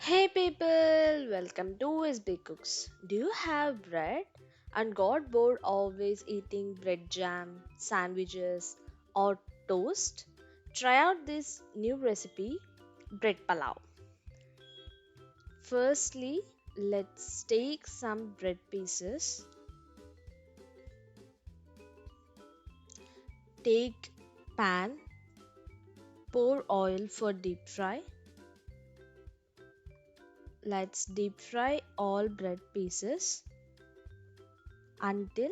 Hey people, welcome to sbcooks. Do you have bread and got bored always eating bread jam, sandwiches, or toast? Try out this new recipe, bread pulao. Firstly, let's take some bread pieces. Take pan, pour oil for deep fry. Let's deep fry all bread pieces until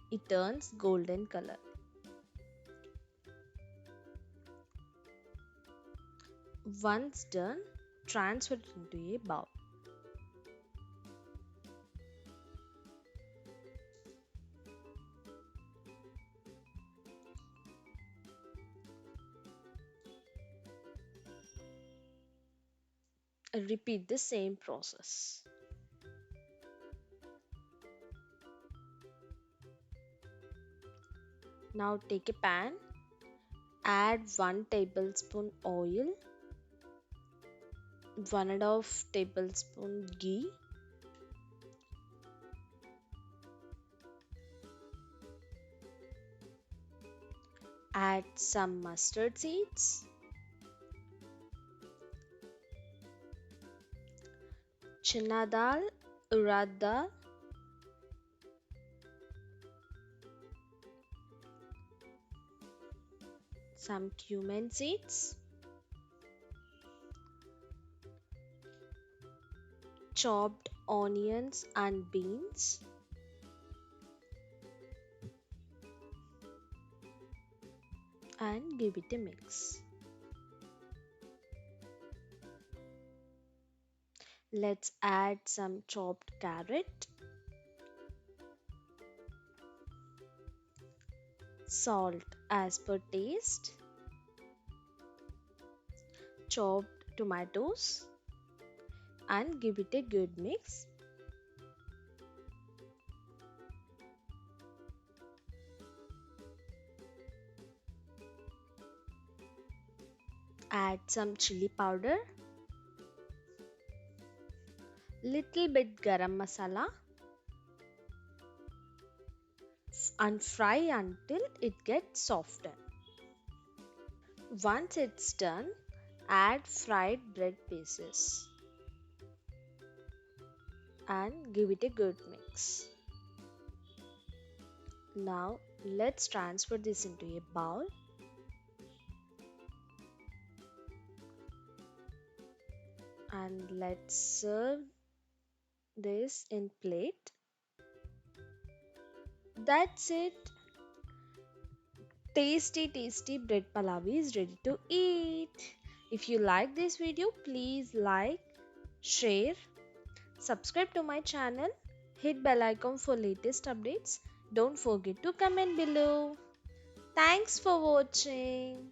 it turns golden color. Once done, transfer it into a bowl. Repeat the same process. Now take a pan, add 1 tablespoon oil, 1.5 tablespoon ghee, add some mustard seeds, chana dal, urad dal, some cumin seeds, chopped onions and beans, and give it a mix. Let's add some chopped carrot, salt as per taste, chopped tomatoes, and give it a good mix. Add some chili powder, little bit garam masala, and fry until it gets softened. Once it's done, add fried bread pieces and give it a good mix. Now let's transfer this into a bowl and let's serve this in plate. That's it. Tasty bread palavi is ready to eat. If you like this video, please like, share, subscribe to my channel, hit bell icon for latest updates. Don't forget to comment below. Thanks for watching.